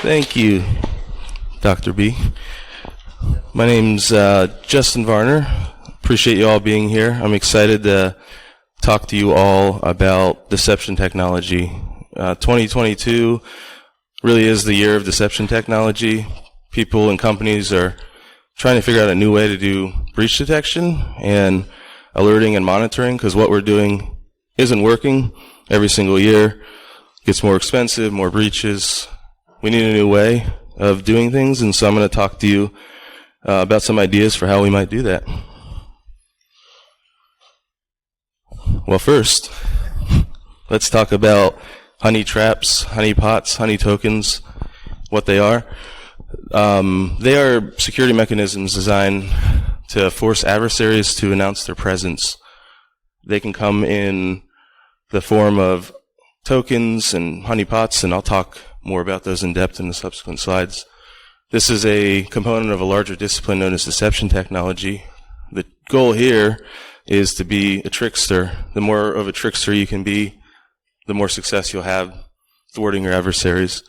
Thank you, Dr. B. My name's Justin Varner. Appreciate you all being here. I'm excited to talk to you all about deception technology. 2022 really is the year of deception technology. People and companies are trying to figure out a new way to do breach detection and alerting and monitoring, because what we're doing isn't working. Every single year it gets more expensive, more breaches. We need a new way of doing things, and so I'm going to talk to you about some ideas for how we might do that. Well, first, let's talk about honey traps, honey pots, honey tokens, what they are. They are security mechanisms designed to force adversaries to announce their presence. They can come in the form of tokens and honey pots, and I'll talk more about those in depth in the subsequent slides. This is a component of a larger discipline known as deception technology. The goal here is to be a trickster. The more of a trickster you can be, the more success you'll have thwarting your adversaries.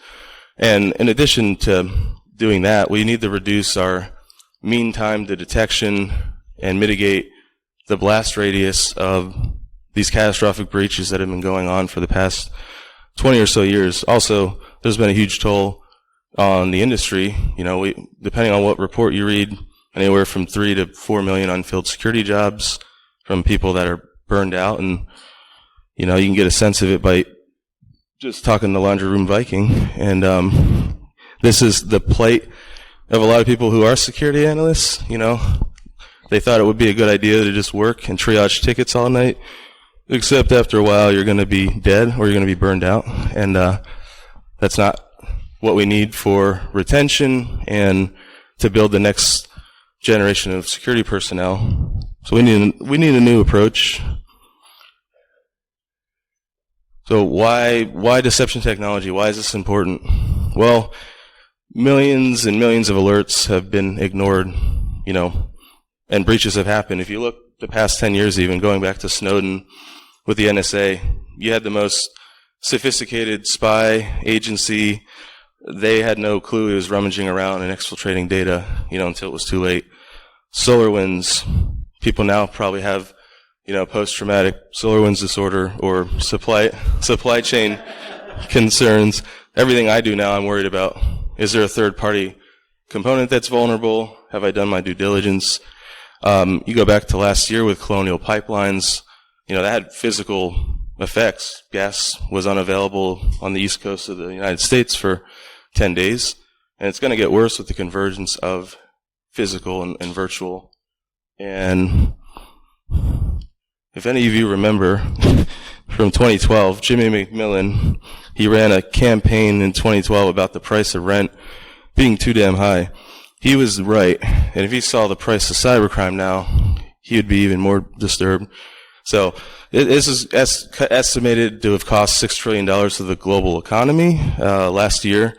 And in addition to doing that, we need to reduce our mean time to detection and mitigate the blast radius of these catastrophic breaches that have been going on for the past 20 or so years. Also, there's been a huge toll on the industry. You know, depending on what report you read, anywhere from 3 to 4 million unfilled security jobs from people that are burned out. And, you know, you can get a sense of it by just talking to Laundry Room Viking. And this is the plight of a lot of people who are security analysts. You know, they thought it would be a good idea to just work and triage tickets all night, except after a while you're going to be dead or you're going to be burned out. And that's not what we need for retention and to build the next generation of security personnel. So we need a new approach. So why deception technology? Why is this important? Well, millions and millions of alerts have been ignored, you know, and breaches have happened. If you look the past 10 years, even going back to Snowden with the NSA, you had the most sophisticated spy agency. They had no clue it was rummaging around and exfiltrating data, you know, until it was too late. SolarWinds, people now probably have, you know, post-traumatic SolarWinds disorder or supply chain concerns. Everything I do now, I'm worried about. Is there a third-party component that's vulnerable? Have I done my due diligence? You go back to last year with Colonial Pipelines, you know, that had physical effects. Gas was unavailable on the east coast of the United States for 10 days, and it's going to get worse with the convergence of physical and virtual. And if any of you remember from 2012, Jimmy McMillan, he ran a campaign in 2012 about the price of rent being too damn high. He was right, and if he saw the price of cybercrime now, he would be even more disturbed. So this is estimated to have cost $6 trillion to the global economy last year.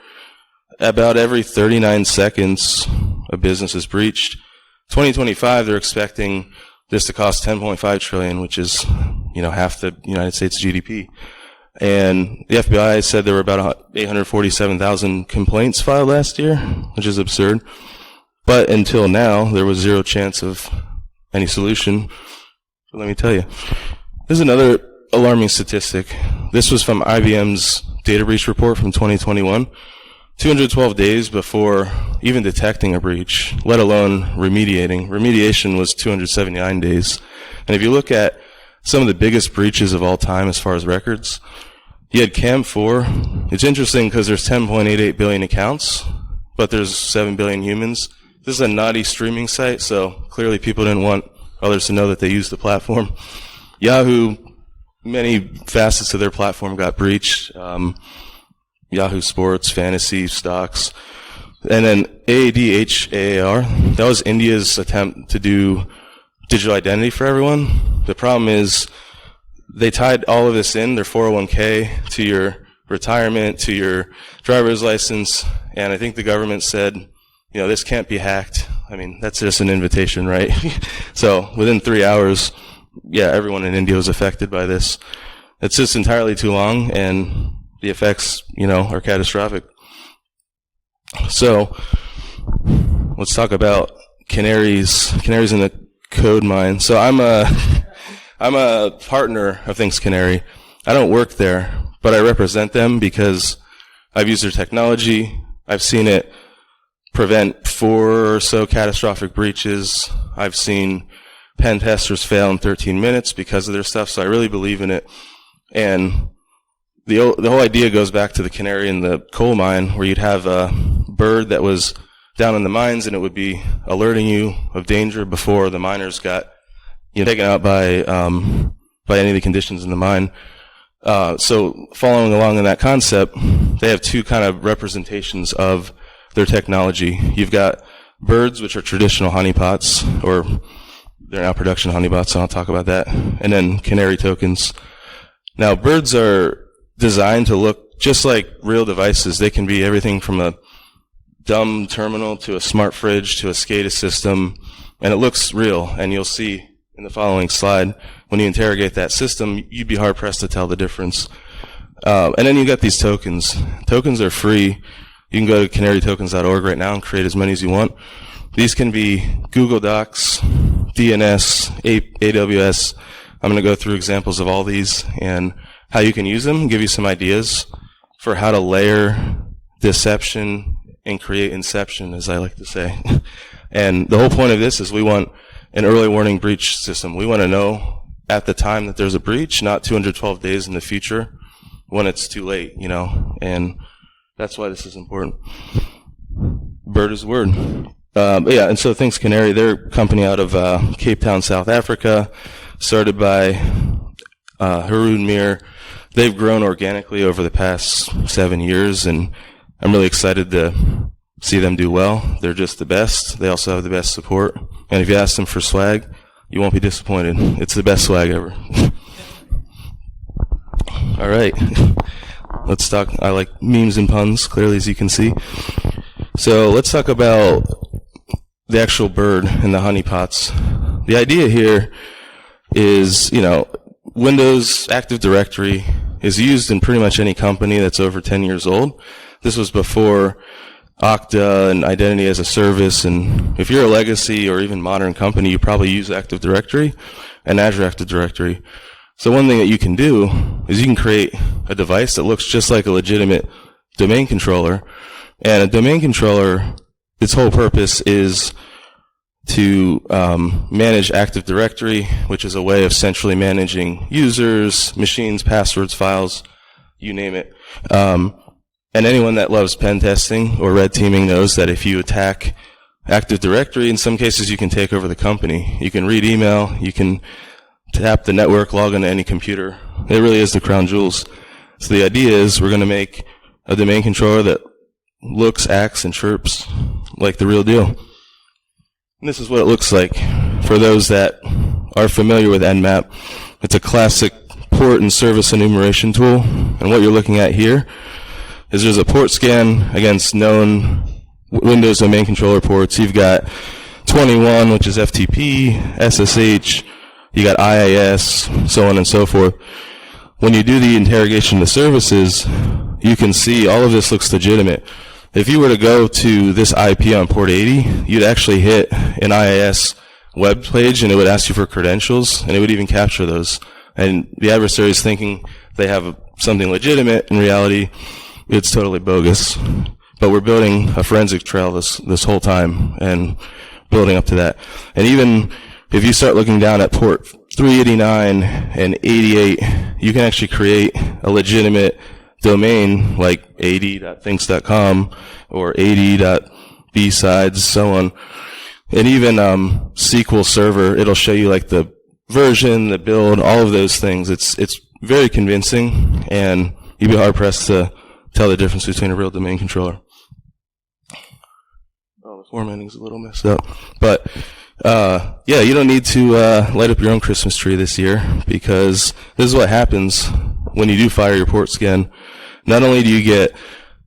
About every 39 seconds, a business is breached. 2025, they're expecting this to cost $10.5 trillion, which is, you know, half the United States GDP. And the FBI said there were about 847,000 complaints filed last year, which is absurd. But until now, there was zero chance of any solution. So let me tell you. This is another alarming statistic. This was from IBM's data breach report from 2021. 212 days before even detecting a breach, let alone remediating. Remediation was 279 days. And if you look at some of the biggest breaches of all time as far as records, you had CAM4. It's interesting because there's 10.88 billion accounts, but there's 7 billion humans. This is a naughty streaming site, so clearly people didn't want others to know that they used the platform. Yahoo, many facets of their platform got breached. Yahoo Sports, Fantasy, Stocks. And then AADHAAR, that was India's attempt to do digital identity for everyone. The problem is they tied all of this in, their 401k, to your retirement, to your driver's license, and I think the government said, you know, this can't be hacked. I mean, that's just an invitation, right? So within 3 hours, yeah, everyone in India was affected by this. It's just entirely too long, and the effects, you know, are catastrophic. So let's talk about canaries in the code mine. So I'm a partner of Things Canary. I don't work there, but I represent them because I've used their technology. I've seen it prevent 4 or so catastrophic breaches. I've seen pen testers fail in 13 minutes because of their stuff, so I really believe in it. And the whole idea goes back to the canary in the coal mine, where you'd have a bird that was down in the mines, and it would be alerting you of danger before the miners got taken out by any of the conditions in the mine. So following along in that concept, they have 2 kind of representations of their technology. You've got birds, which are traditional honeypots, or they're now production honeypots, so I'll talk about that. And then canary tokens. Now, birds are designed to look just like real devices. They can be everything from a dumb terminal to a smart fridge to a SCADA system, and it looks real. And you'll see in the following slide, when you interrogate that system, you'd be hard-pressed to tell the difference. And then you got these tokens. Tokens are free. You can go to canarytokens.org right now and create as many as you want. These can be Google Docs, DNS, AWS. I'm going to go through examples of all these and how you can use them, give you some ideas for how to layer deception and create Inception, as I like to say. And the whole point of this is we want an early warning breach system. We want to know at the time that there's a breach, not 212 days in the future when it's too late, and that's why this is important. Bird is word. And so Things Canary, they're a company out of Cape Town, South Africa, started by Haroon Mir. They've grown organically over the past 7 years, and I'm really excited to see them do well. They're just the best. They also have the best support. And if you ask them for swag, you won't be disappointed. It's the best swag ever. All right. Let's talk. I like memes and puns, clearly, as you can see. So let's talk about the actual bird and the honeypots. The idea here is, Windows Active Directory is used in pretty much any company that's over 10 years old. This was before Okta and Identity as a Service, and if you're a legacy or even modern company, you probably use Active Directory and Azure Active Directory. So one thing that you can do is you can create a device that looks just like a legitimate domain controller, and a domain controller, its whole purpose is to manage Active Directory, which is a way of centrally managing users, machines, passwords, files, you name it. And anyone that loves pen testing or red teaming knows that if you attack Active Directory, in some cases you can take over the company. You can read email, you can tap the network, log into any computer. It really is the crown jewels. So the idea is we're going to make a domain controller that looks, acts, and chirps like the real deal. And this is what it looks like for those that are familiar with Nmap. It's a classic port and service enumeration tool. And what you're looking at here is there's a port scan against known Windows domain controller ports. You've got 21, which is FTP, SSH, you got IIS, so on and so forth. When you do the interrogation of the services, you can see all of this looks legitimate. If you were to go to this IP on port 80, you'd actually hit an IIS web page and it would ask you for credentials, and it would even capture those. And the adversary is thinking they have something legitimate. In reality, it's totally bogus. But we're building a forensic trail this whole time and building up to that. And even if you start looking down at port 389 and 88, you can actually create a legitimate domain like 80.thinks.com or 80.bsides, so on. And even SQL Server, it'll show you like the version, the build, all of those things. It's very convincing, and you'd be hard-pressed to tell the difference between a real domain controller. Oh, the formatting's a little messed up. But, yeah, you don't need to light up your own Christmas tree this year, because this is what happens when you do fire your port scan. Not only do you get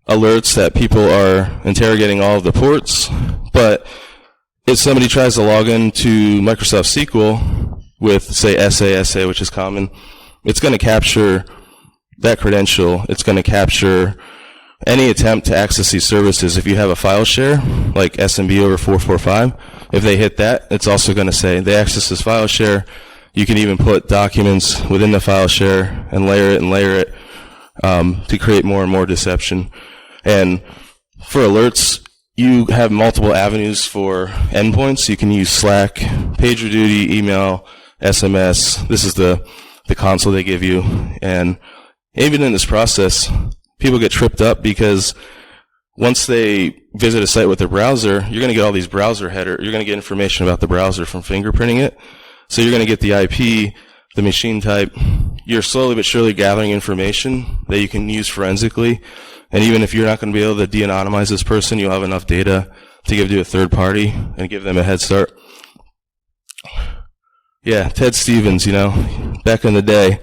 alerts that people are interrogating all of the ports, but if somebody tries to log into Microsoft SQL with, say, SA, which is common, it's going to capture that credential. It's going to capture any attempt to access these services, if you have a file share, like SMB over 445, if they hit that, it's also going to say they access this file share. You can even put documents within the file share and layer it to create more and more deception. And for alerts, you have multiple avenues for endpoints. You can use Slack, PagerDuty, email, SMS. This is the console they give you. And even in this process, people get tripped up because once they visit a site with their browser, you're going to get all these browser header. You're going to get information about the browser from fingerprinting it. So you're going to get the IP, the machine type. You're slowly but surely gathering information that you can use forensically. And even if you're not going to be able to de-anonymize this person, you'll have enough data to give to a third party and give them a head start. Yeah, Ted Stevens, back in the day,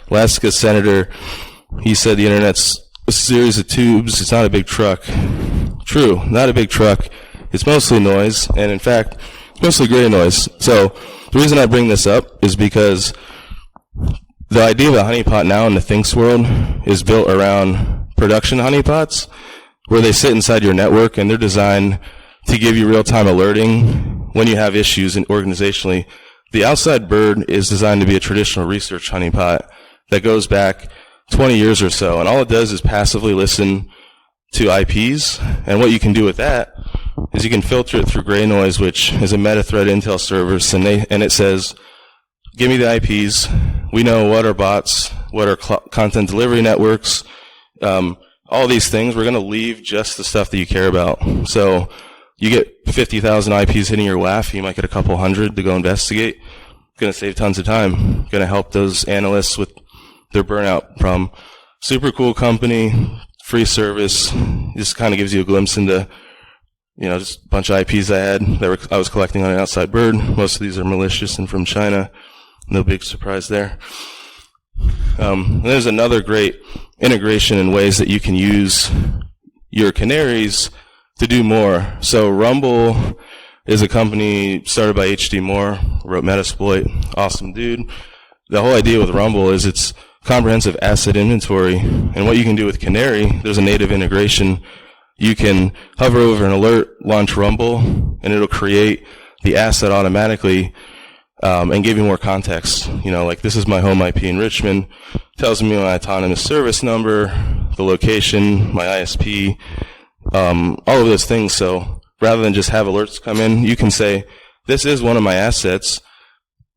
Alaska senator, he said the internet's a series of tubes. It's not a big truck. True, not a big truck. It's mostly noise, and in fact, it's mostly gray noise. So the reason I bring this up is because the idea of a honeypot now in the Thinks world is built around production honeypots, where they sit inside your network, and they're designed to give you real-time alerting when you have issues organizationally. The outside bird is designed to be a traditional research honeypot that goes back 20 years or so, and all it does is passively listen to IPs, and what you can do with that is you can filter it through gray noise, which is a meta-thread Intel service, and it says, give me the IPs, we know what are bots, what are content delivery networks, all these things, we're going to leave just the stuff that you care about. So you get 50,000 IPs hitting your WAF, you might get a couple hundred to go investigate. Going to save tons of time. Going to help those analysts with their burnout problem. Super cool company, free service. Just kind of gives you a glimpse into, just a bunch of IPs I had that I was collecting on an outside bird. Most of these are malicious and from China. No big surprise there. And there's another great integration in ways that you can use your canaries to do more. So Rumble is a company started by H.D. Moore, wrote Metasploit, awesome dude. The whole idea with Rumble is it's comprehensive asset inventory, and what you can do with Canary, there's a native integration. You can hover over an alert, launch Rumble, and it'll create the asset automatically and give you more context. Like this is my home IP in Richmond, tells me my autonomous service number, the location, my ISP, all of those things. So rather than just have alerts come in, you can say, this is one of my assets.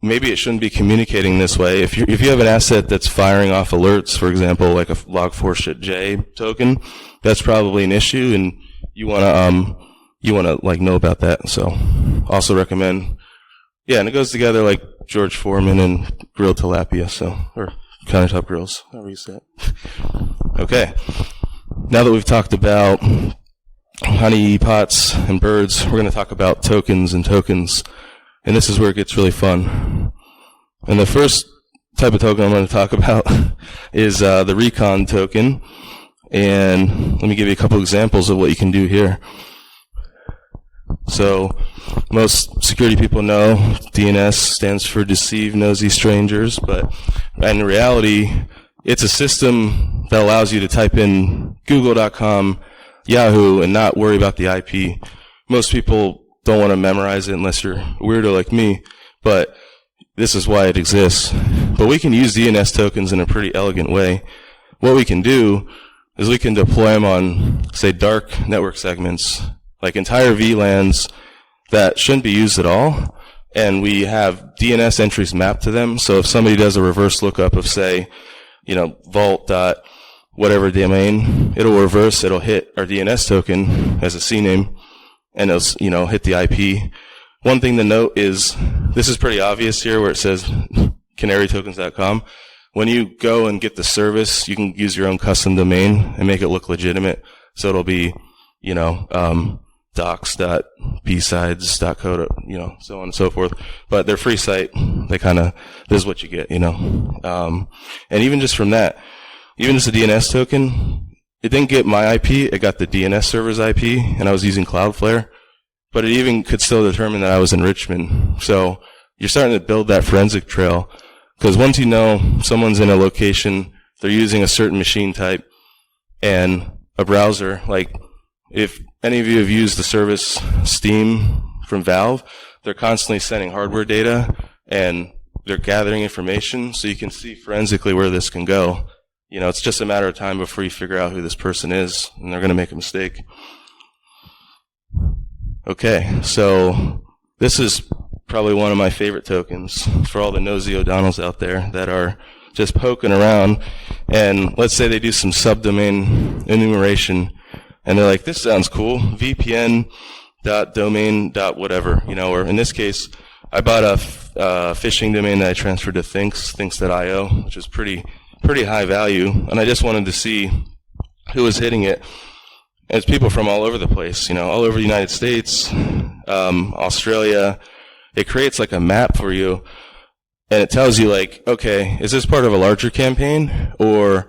Maybe it shouldn't be communicating this way. If you have an asset that's firing off alerts, for example, like a log4shitj token, that's probably an issue, and you want to know about that. So also recommend, and it goes together like George Foreman and grilled tilapia, or countertop grills, however you say it. Okay. Now that we've talked about honeypots and birds, we're going to talk about tokens and tokens. And this is where it gets really fun. And the first type of token I'm going to talk about is the recon token. And let me give you a couple examples of what you can do here. So most security people know DNS stands for Deceive Nosy Strangers, but in reality, it's a system that allows you to type in google.com, Yahoo, and not worry about the IP. Most people don't want to memorize it unless you're a weirdo like me, but this is why it exists. But we can use DNS tokens in a pretty elegant way. What we can do is we can deploy them on, say, dark network segments, like entire VLANs that shouldn't be used at all, and we have DNS entries mapped to them. So if somebody does a reverse lookup of, say, vault.whatever domain, it'll hit our DNS token as a CNAME, and it'll, hit the IP. One thing to note is, this is pretty obvious here where it says canarytokens.com. When you go and get the service, you can use your own custom domain and make it look legitimate. So it'll be, docs.bsides.co, so on and so forth. But they're free site. This is what you get, And even just from that, even just a DNS token, it didn't get my IP, it got the DNS server's IP, and I was using Cloudflare. But it even could still determine that I was in Richmond. So you're starting to build that forensic trail. Because once you know someone's in a location, they're using a certain machine type, and a browser, like if any of you have used the service Steam from Valve, they're constantly sending hardware data and they're gathering information, so you can see forensically where this can go. It's just a matter of time before you figure out who this person is, and they're going to make a mistake. Okay, so this is probably one of my favorite tokens for all the nosy O'Donnells out there that are just poking around, and let's say they do some subdomain enumeration, and they're like, this sounds cool, vpn.domain.whatever, or in this case, I bought a phishing domain that I transferred to thinks.io, which is pretty high value, and I just wanted to see who was hitting it. And it's people from all over the place, all over the United States, Australia. It creates like a map for you, and it tells you like, okay, is this part of a larger campaign, or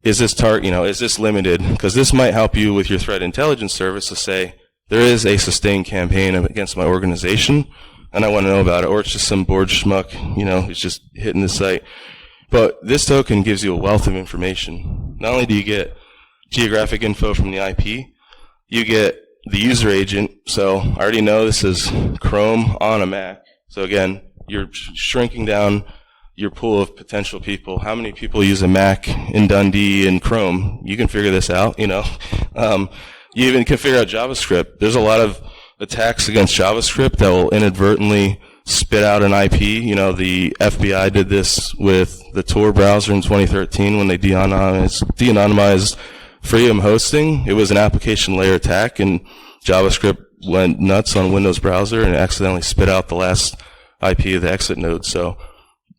is this is this limited? Because this might help you with your threat intelligence service to say, there is a sustained campaign against my organization, and I want to know about it, or it's just some bored schmuck, who's just hitting the site. But this token gives you a wealth of information. Not only do you get geographic info from the IP, you get the user agent. So I already know this is Chrome on a Mac. So again, you're shrinking down your pool of potential people. How many people use a Mac in Dundee and Chrome? You can figure this out, You even can figure out JavaScript. There's a lot of attacks against JavaScript that will inadvertently spit out an IP. The FBI did this with the Tor browser in 2013 when they de-anonymized Freedom hosting. It was an application layer attack, and JavaScript went nuts on Windows browser and accidentally spit out the last IP of the exit node. So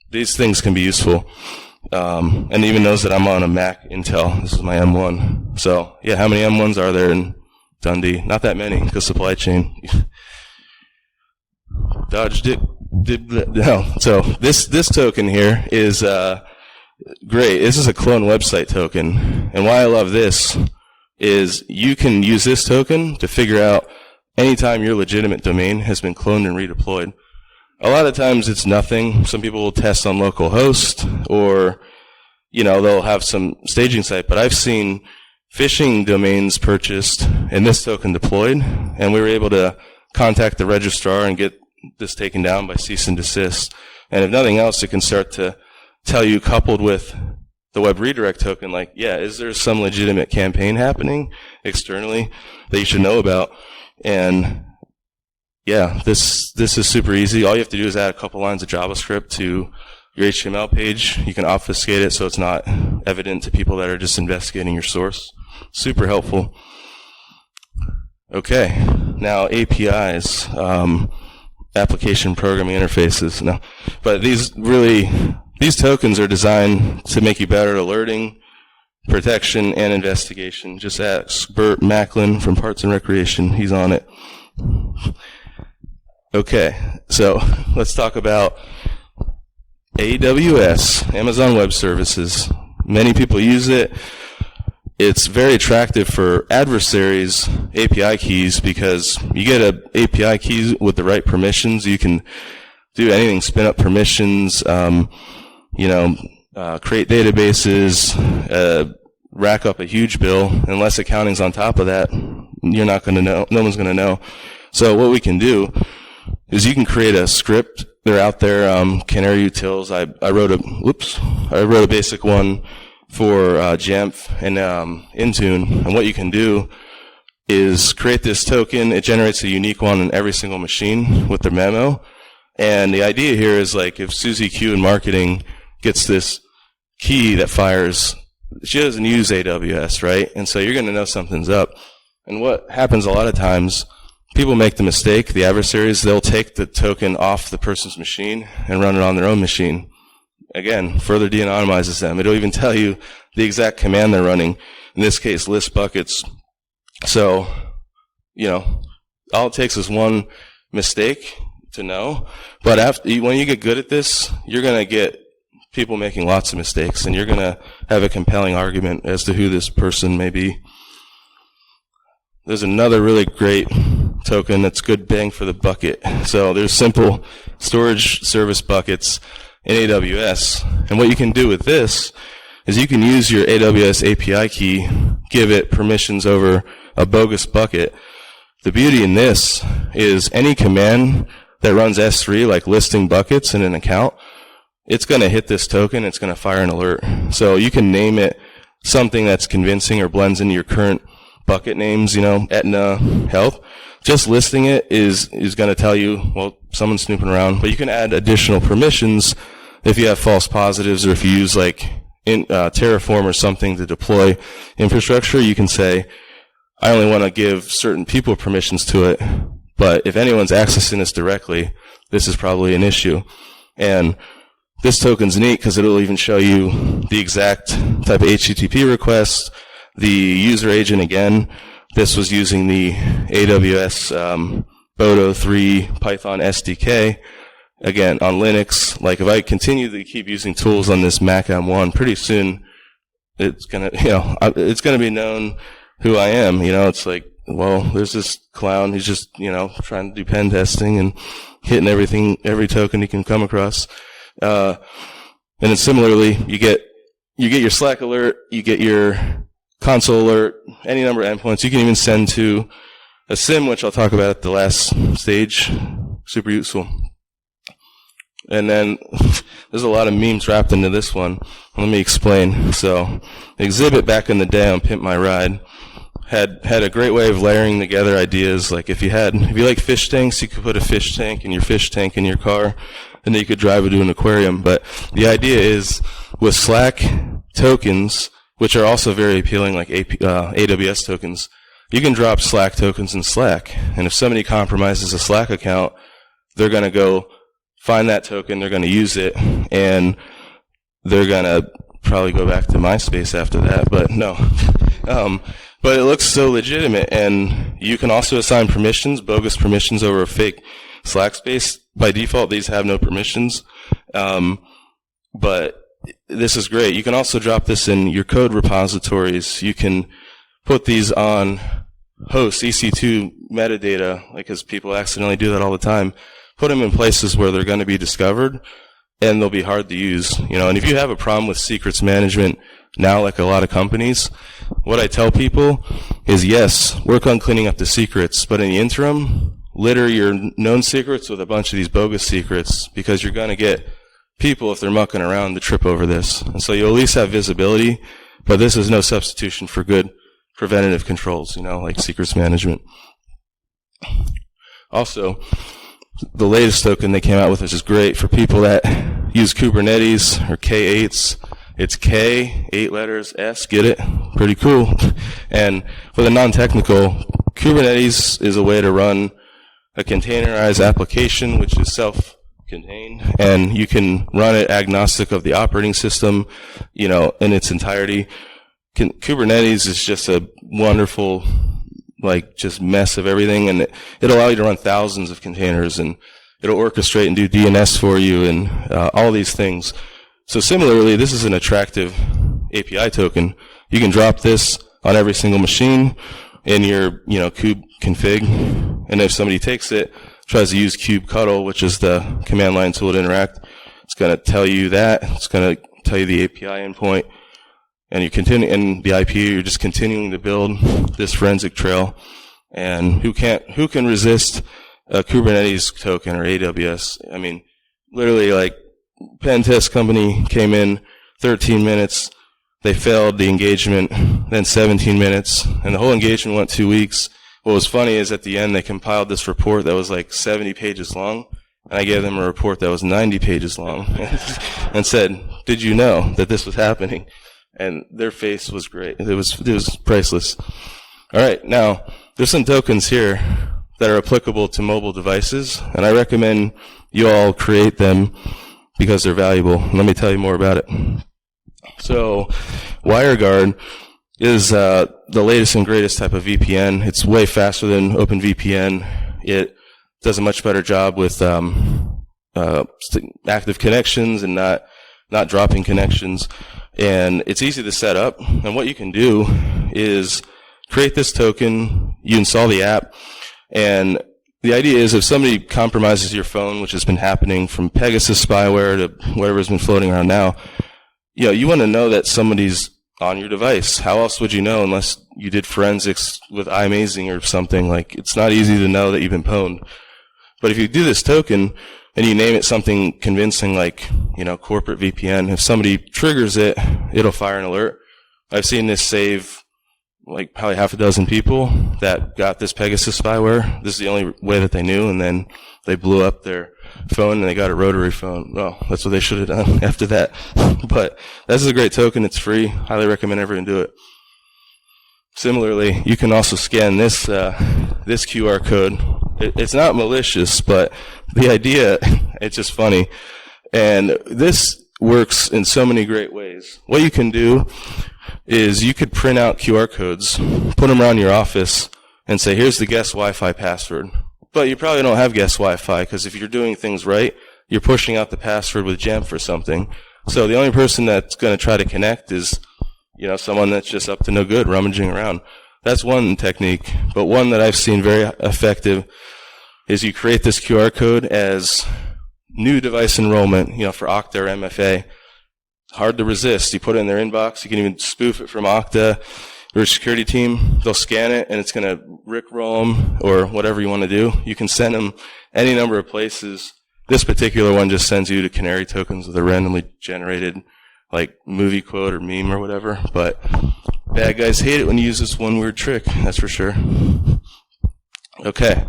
these things can be useful. And it even knows that I'm on a Mac Intel. This is my M1. So yeah, how many M1s are there in Dundee? Not that many, because supply chain. Dodge no. So this token here is great. This is a clone website token, and why I love this is you can use this token to figure out anytime your legitimate domain has been cloned and redeployed. A lot of times it's nothing. Some people will test on localhost, or they'll have some staging site. But I've seen phishing domains purchased and this token deployed, and we were able to contact the registrar and get this taken down by cease and desist. And if nothing else, it can start to tell you, coupled with the web redirect token, like, yeah, is there some legitimate campaign happening externally that you should know about? And yeah, this is super easy. All you have to do is add a couple lines of JavaScript to your HTML page. You can obfuscate it so it's not evident to people that are just investigating your source. Super helpful. Okay, now APIs, application programming interfaces. No, but these tokens are designed to make you better at alerting, protection, and investigation. Just ask Bert Macklin from Parks and Recreation. He's on it. Okay, so let's talk about AWS, Amazon Web Services. Many people use it. It's very attractive for Adversaries API keys because you get an API key with the right permissions. You can do anything, spin up permissions, create databases, rack up a huge bill. Unless accounting's on top of that, you're not going to know. No one's going to know. So what we can do is you can create a script. They're out there, Canary Utils. I wrote a basic one for Jamf and Intune. And what you can do is create this token. It generates a unique one on every single machine with the memo. And the idea here is, like, if Susie Q in marketing gets this key that fires, she doesn't use AWS, right? And so you're going to know something's up. And what happens a lot of times, people make the mistake, the adversaries, they'll take the token off the person's machine and run it on their own machine. Again, further de-anonymizes them. It'll even tell you the exact command they're running. In this case, list buckets. So, all it takes is one mistake to know. But when you get good at this, you're going to get people making lots of mistakes, and you're going to have a compelling argument as to who this person may be. There's another really great token that's good bang for the bucket. So there's simple storage service buckets in AWS. And what you can do with this is you can use your AWS API key give it permissions over a bogus bucket. The beauty in this is any command that runs S3, like listing buckets in an account, it's going to hit this token, it's going to fire an alert. So you can name it something that's convincing or blends into your current bucket names, Aetna Health. Just listing it is going to tell you, well, someone's snooping around. But you can add additional permissions if you have false positives, or if you use Terraform or something to deploy infrastructure. You can say, I only want to give certain people permissions to it, but if anyone's accessing this directly, this is probably an issue. And this token's neat because it'll even show you the exact type of HTTP request, the user agent again. This was using the AWS Bodo 3 Python SDK. Again, on Linux, if I continue to keep using tools on this Mac M1, pretty soon it's gonna be known who I am. It's like, well, there's this clown who's just, trying to do pen testing and hitting every token he can come across. And then similarly, you get your Slack alert, you get your console alert, any number of endpoints. You can even send to a SIM, which I'll talk about at the last stage. Super useful. And then there's a lot of memes wrapped into this one. Let me explain. So, Exhibit back in the day on Pimp My Ride had a great way of layering together ideas. Like if you like fish tanks, you could put a fish tank in your car, and then you could drive it to an aquarium. But the idea is with Slack tokens, which are also very appealing, like AWS tokens, you can drop Slack tokens in Slack. And if somebody compromises a Slack account, they're going to go find that token, they're going to use it, and they're going to probably go back to MySpace after that. But no. But it looks so legitimate, and you can also assign permissions, bogus permissions over a fake Slack space. By default, these have no permissions. But this is great. You can also drop this in your code repositories. You can put these on hosts, EC2 metadata, because people accidentally do that all the time. Put them in places where they're going to be discovered, and they'll be hard to use. And if you have a problem with secrets management now, like a lot of companies, what I tell people is, yes, work on cleaning up the secrets, but in the interim, litter your known secrets with a bunch of these bogus secrets, because you're going to get people, if they're mucking around, to trip over this. And so you'll at least have visibility, but this is no substitution for good preventative controls, like secrets management. Also, the latest token they came out with, which is great for people that use Kubernetes or K8s. It's K, 8 letters, S, get it? Pretty cool. And for the non-technical, Kubernetes is a way to run a containerized application, which is self-contained, and you can run it agnostic of the operating system, in its entirety. Kubernetes is just a wonderful, just mess of everything, and it'll allow you to run thousands of containers, and it'll orchestrate and do DNS for you, and all these things. So similarly, this is an attractive API token. You can drop this on every single machine in your, kube config, and if somebody takes it, tries to use kubectl, which is the command line tool to interact, it's going to tell you that. It's going to tell you the API endpoint, and you continue, and the IP, you're just continuing to build this forensic trail. And who can resist a Kubernetes token or AWS? I mean, literally, pen test company came in 13 minutes, they failed the engagement, then 17 minutes, and the whole engagement went 2 weeks. What was funny is at the end they compiled this report that was 70 pages long, and I gave them a report that was 90 pages long and said, did you know that this was happening? And their face was great. It was priceless. All right, now there's some tokens here that are applicable to mobile devices, and I recommend you all create them because they're valuable. Let me tell you more about it. So, WireGuard is the latest and greatest type of VPN. It's way faster than OpenVPN. It does a much better job with active connections and not dropping connections. And it's easy to set up. And what you can do is create this token, you install the app, and the idea is if somebody compromises your phone, which has been happening from Pegasus spyware to whatever's been floating around now, you want to know that somebody's on your device. How else would you know unless you did forensics with iMazing or something? Like, it's not easy to know that you've been pwned. But if you do this token and you name it something convincing like, corporate VPN, if somebody triggers it, it'll fire an alert. I've seen this save like probably half a dozen people that got this Pegasus spyware. This is the only way that they knew, and then they blew up their phone and they got a rotary phone. Well, that's what they should have done after that. But this is a great token. It's free. Highly recommend everyone do it. Similarly, you can also scan this QR code. It's not malicious, but the idea, it's just funny. And this works in so many great ways. What you can do is you could print out QR codes, put them around your office, and say, here's the guest Wi-Fi password. But you probably don't have guest Wi-Fi, because if you're doing things right, you're pushing out the password with Jamf or something. So the only person that's going to try to connect is, someone that's just up to no good, rummaging around. That's one technique. But one that I've seen very effective is you create this QR code as new device enrollment, for Okta or MFA. Hard to resist. You put it in their inbox. You can even spoof it from Okta or a security team. They'll scan it, and it's going to rickroll them or whatever you want to do. You can send them any number of places. This particular one just sends you to Canary tokens with a randomly generated like movie quote or meme or whatever. But bad guys hate it when you use this one weird trick, that's for sure. Okay.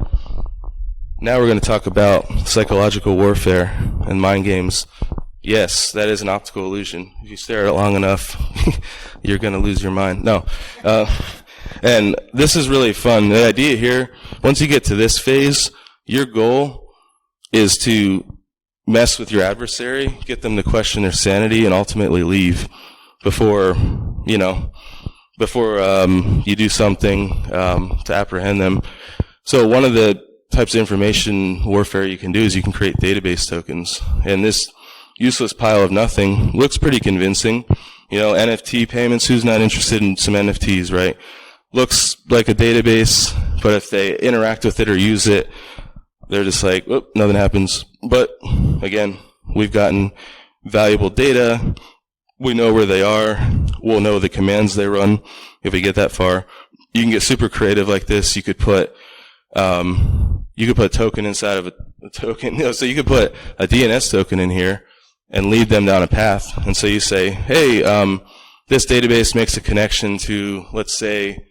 Now we're going to talk about psychological warfare and mind games. Yes, that is an optical illusion. If you stare at it long enough, you're going to lose your mind. No. And this is really fun. The idea here, once you get to this phase, your goal is to mess with your adversary, get them to question their sanity, and ultimately leave before you do something to apprehend them. So one of the types of information warfare you can do is you can create database tokens. And this useless pile of nothing looks pretty convincing. NFT payments, who's not interested in some NFTs, right? Looks like a database, but if they interact with it or use it, they're just like, whoop, nothing happens. But again, we've gotten valuable data. We know where they are. We'll know the commands they run if we get that far. You can get super creative like this. You could put a token inside of a token. So you could put a DNS token in here and lead them down a path. And so you say, hey, this database makes a connection to, let's say,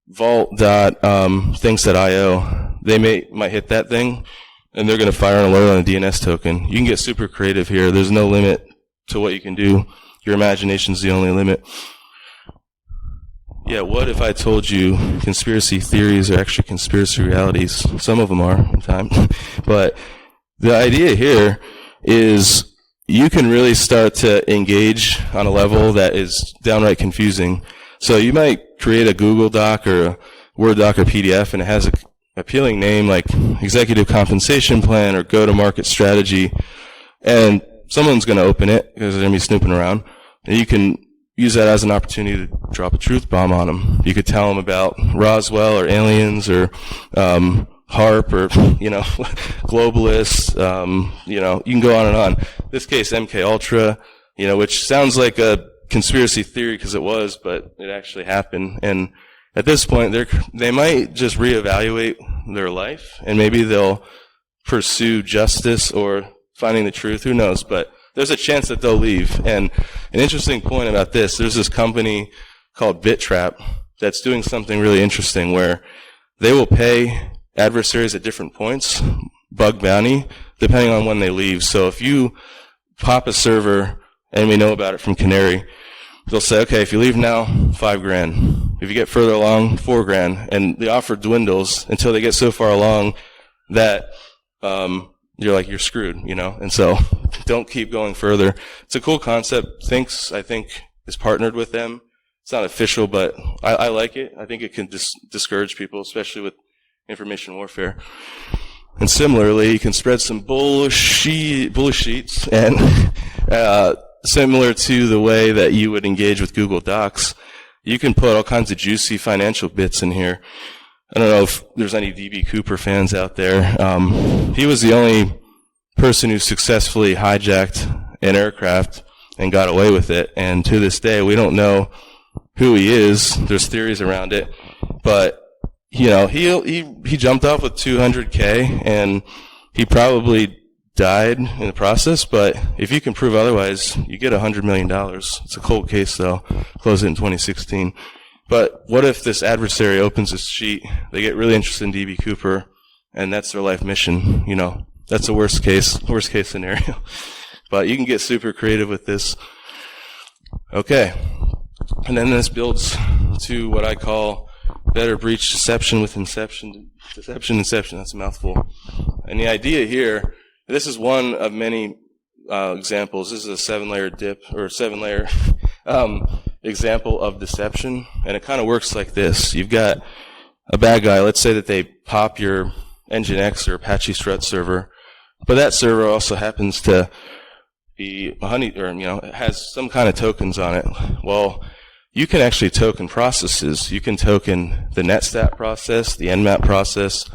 vault.things.io. They might hit that thing, and they're going to fire an alert on a DNS token. You can get super creative here. There's no limit to what you can do. Your imagination's the only limit. Yeah, what if I told you conspiracy theories are actually conspiracy realities? Some of them are in time. But the idea here is you can really start to engage on a level that is downright confusing. So you might create a Google Doc or a Word doc or PDF, and it has an appealing name like executive compensation plan or go-to-market strategy, and someone's going to open it because they're going to be snooping around, and you can use that as an opportunity to drop a truth bomb on them. You could tell them about Roswell or aliens or HARP or, globalists, you can go on and on. In this case, MK Ultra, which sounds like a conspiracy theory because it was, but it actually happened. And at this point, they might just reevaluate their life, and maybe they'll pursue justice or finding the truth. Who knows? But there's a chance that they'll leave. And an interesting point about this, there's this company called BitTrap that's doing something really interesting where they will pay adversaries at different points, bug bounty, depending on when they leave. So if you pop a server, and we know about it from Canary, they'll say, okay, if you leave now, $5,000. If you get further along, $4,000. And the offer dwindles until they get so far along that you're screwed, And so don't keep going further. It's a cool concept. I think, is partnered with them. It's not official, but I like it. I think it can discourage people, especially with information warfare. And similarly, you can spread some bullish sheets, and similar to the way that you would engage with Google Docs, you can put all kinds of juicy financial bits in here. I don't know if there's any D.B. Cooper fans out there. He was the only person who successfully hijacked an aircraft and got away with it. And to this day, we don't know who he is. There's theories around it, but he jumped off with 200K, and he probably died in the process. But if you can prove otherwise, you get $100 million. It's a cold case, though. Closed it in 2016. But what if this adversary opens this sheet? They get really interested in DB Cooper, and that's their life mission. That's a worst case scenario. But you can get super creative with this. Okay. And then this builds to what I call better breach deception with inception. Inception, that's a mouthful. And the idea here, this is one of many examples. This is a 7-layer dip, or 7-layer example of deception. And it kind of works like this. You've got a bad guy. Let's say that they pop your Nginx or Apache Strut server, but that server also happens to be it has some kind of tokens on it. Well, you can actually token processes. You can token the netstat process, the nmap process.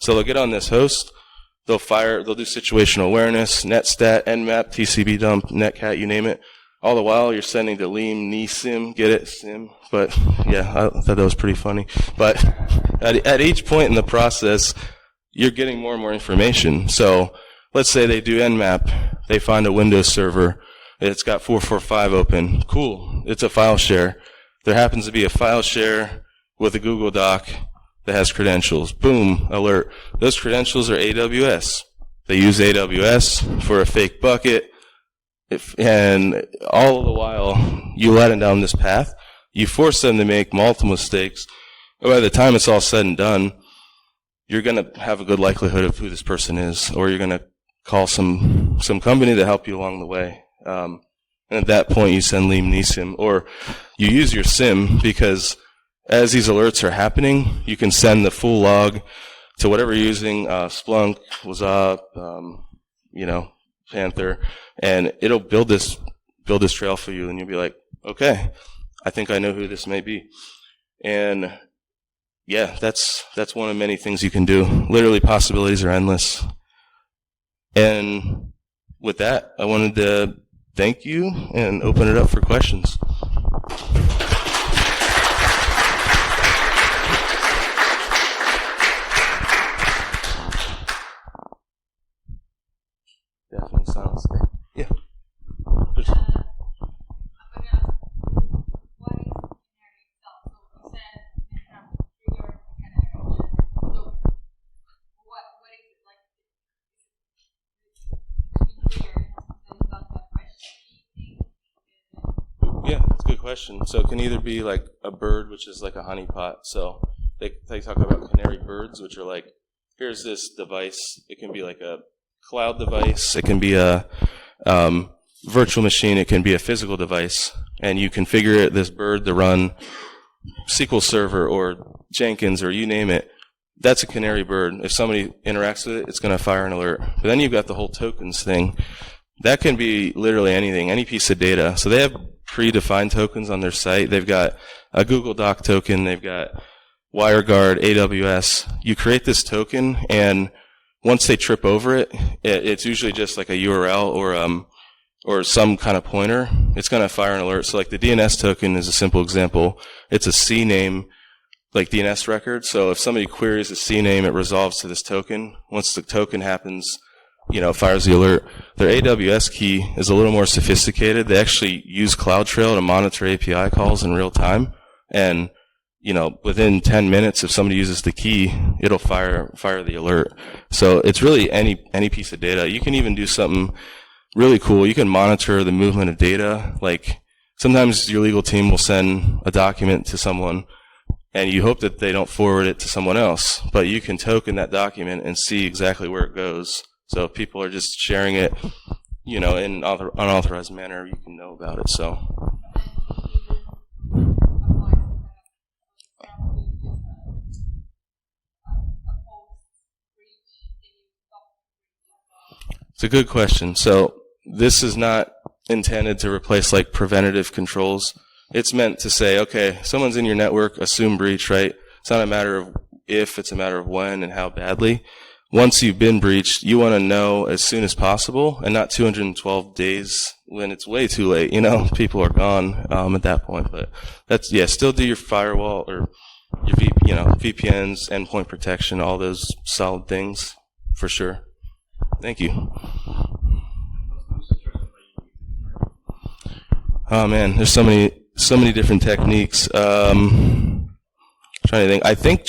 So they'll get on this host, they'll do situational awareness, netstat, nmap, TCP dump, netcat, you name it. All the while you're sending to leam, sim, get it, sim. But yeah, I thought that was pretty funny. But at each point in the process, you're getting more and more information. So let's say they do nmap, they find a Windows server, it's got 445 open. Cool, it's a file share. There happens to be a file share with a Google Doc that has credentials. Boom, alert. Those credentials are AWS. They use AWS for a fake bucket. And all the while, you let them down this path. You force them to make multiple mistakes. And by the time it's all said and done, you're going to have a good likelihood of who this person is, or you're going to call some company to help you along the way. And at that point, you send leam sim, or you use your SIM, because as these alerts are happening, you can send the full log to whatever you're using, Splunk, Wazop, Panther, and it'll build this trail for you, and you'll be like, okay, I think I know who this may be. And yeah, that's one of many things you can do. Literally, possibilities are endless. And with that, I wanted to thank you and open it up for questions. Definitely silence. Yeah. Yeah, that's a good question. So it can either be like a bird, which is like a honeypot. So they talk about canary birds, which are like, here's this device. It can be like a cloud device. It can be a virtual machine. It can be a physical device. And you configure this bird to run SQL Server or Jenkins or you name it. That's a canary bird. If somebody interacts with it, it's going to fire an alert. But then you've got the whole tokens thing. That can be literally anything, any piece of data. So they have predefined tokens on their site. They've got a Google Doc token. They've got WireGuard, AWS. You create this token, and once they trip over it, it's usually just like a URL or some kind of pointer. It's going to fire an alert. So like the DNS token is a simple example. It's a CNAME, like DNS record. So if somebody queries a CNAME, it resolves to this token. Once the token happens, fires the alert. Their AWS key is a little more sophisticated. They actually use CloudTrail to monitor API calls in real time. And, within 10 minutes, if somebody uses the key, it'll fire the alert. So it's really any piece of data. You can even do something really cool. You can monitor the movement of data. Like sometimes your legal team will send a document to someone and you hope that they don't forward it to someone else, but you can token that document and see exactly where it goes. So if people are just sharing it, in an unauthorized manner, you can know about it. So. It's a good question. So this is not intended to replace like preventative controls. It's meant to say, okay, someone's in your network, assume breach, right? It's not a matter of if, it's a matter of when and how badly. Once you've been breached, you want to know as soon as possible and not 212 days when it's way too late, people are gone, at that point. But that's, still do your firewall or your VPNs, endpoint protection, all those solid things for sure. Thank you. Oh man, there's so many different techniques. Trying to think. I think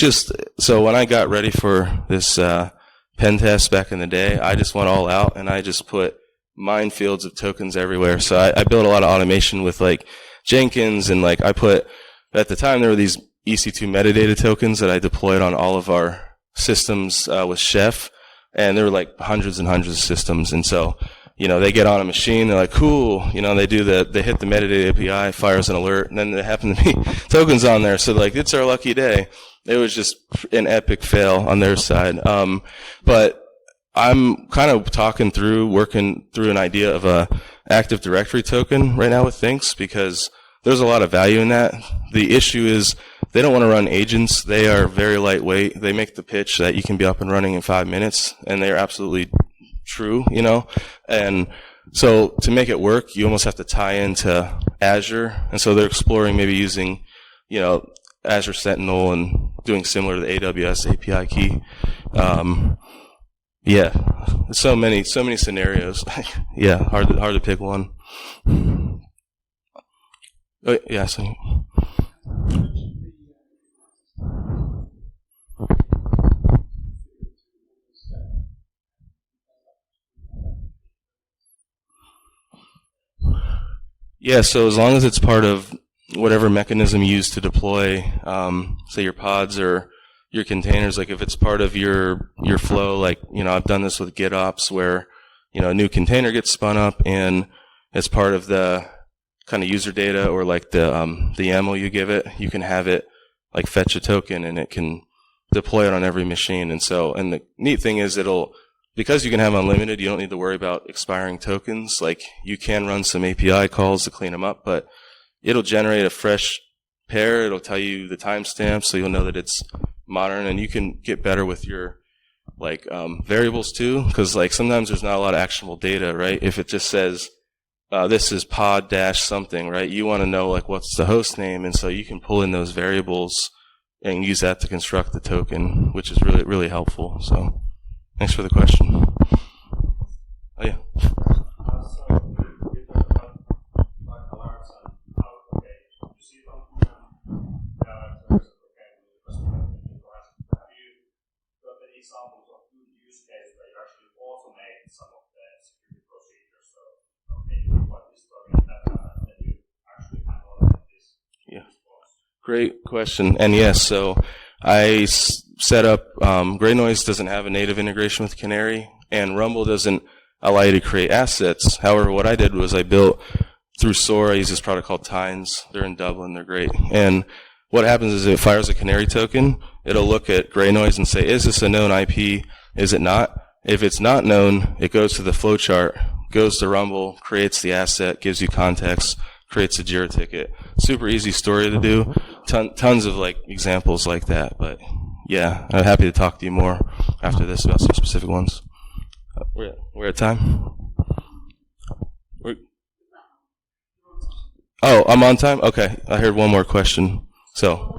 so when I got ready for this pen test back in the day, I just went all out and I just put minefields of tokens everywhere. So I built a lot of automation with like Jenkins, and like I put, at the time there were these EC2 metadata tokens that I deployed on all of our systems with Chef, and there were like hundreds and hundreds of systems. And so they get on a machine, they're like, cool, they hit the metadata API, fires an alert, and then there happen to be tokens on there. So like, it's our lucky day. It was just an epic fail on their side. But I'm kind of working through an idea of a Active Directory token right now with Thinks, because there's a lot of value in that. The issue is they don't want to run agents. They are very lightweight. They make the pitch that you can be up and running in 5 minutes, and they're absolutely true, and so to make it work, you almost have to tie into Azure, and so they're exploring maybe using, Azure Sentinel and doing similar to the AWS API key. So many scenarios. Hard to pick one. Oh, yeah, so. Yeah, so as long as it's part of whatever mechanism you use to deploy, say your pods or your containers, like if it's part of your flow, like, I've done this with GitOps where, a new container gets spun up and it's part of the kind of user data or like the YAML you give it, you can have it like fetch a token and it can deploy it on every machine. And the neat thing is because you can have unlimited, you don't need to worry about expiring tokens. Like, you can run some API calls to clean them up, but it'll generate a fresh pair. It'll tell you the timestamp, so you'll know that it's modern, and you can get better with your variables too, because like sometimes there's not a lot of actionable data, right? If it just says this is pod dash something, right? You want to know like what's the host name, and so you can pull in those variables and use that to construct the token, which is really, really helpful. So thanks for the question. Oh yeah. Examples of good use cases where you actually automate some of the security procedures. So, you put this story in that, and then you actually can automate this. Yeah. Great question. And yes, so I set up, Gray Noise doesn't have a native integration with Canary, and Rumble doesn't allow you to create assets. However, what I did was I built through SOAR. I use this product called Tines. They're in Dublin. They're great. And what happens is it fires a Canary token. It'll look at Gray Noise and say, is this a known IP? Is it not? If it's not known, it goes to the flowchart, goes to Rumble, creates the asset, gives you context, creates a JIRA ticket. Super easy story to do. Tons of like examples like that. But yeah, I'm happy to talk to you more after this about some specific ones. We're at time? Oh, I'm on time? Okay, I heard one more question. So.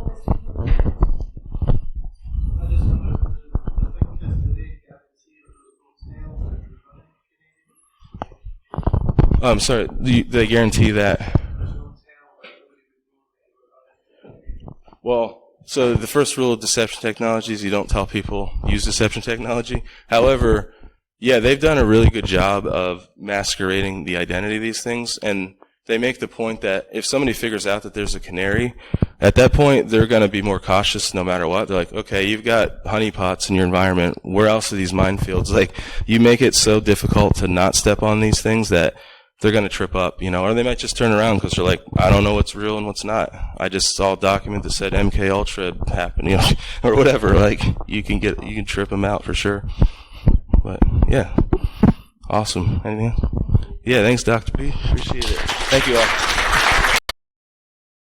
I'm sorry, they guarantee that. Well, so the first rule of deception technology is you don't tell people use deception technology. However, yeah, they've done a really good job of masquerading the identity of these things, and they make the point that if somebody figures out that there's a canary, at that point they're going to be more cautious no matter what. They're like, okay, you've got honeypots in your environment. Where else are these minefields? Like, you make it so difficult to not step on these things that they're going to trip up, or they might just turn around because they're like, I don't know what's real and what's not. I just saw a document that said MK Ultra happened, or whatever. Like, you can trip them out for sure. But yeah, awesome. Anything else? Yeah, thanks, Dr. B. Appreciate it. Thank you all.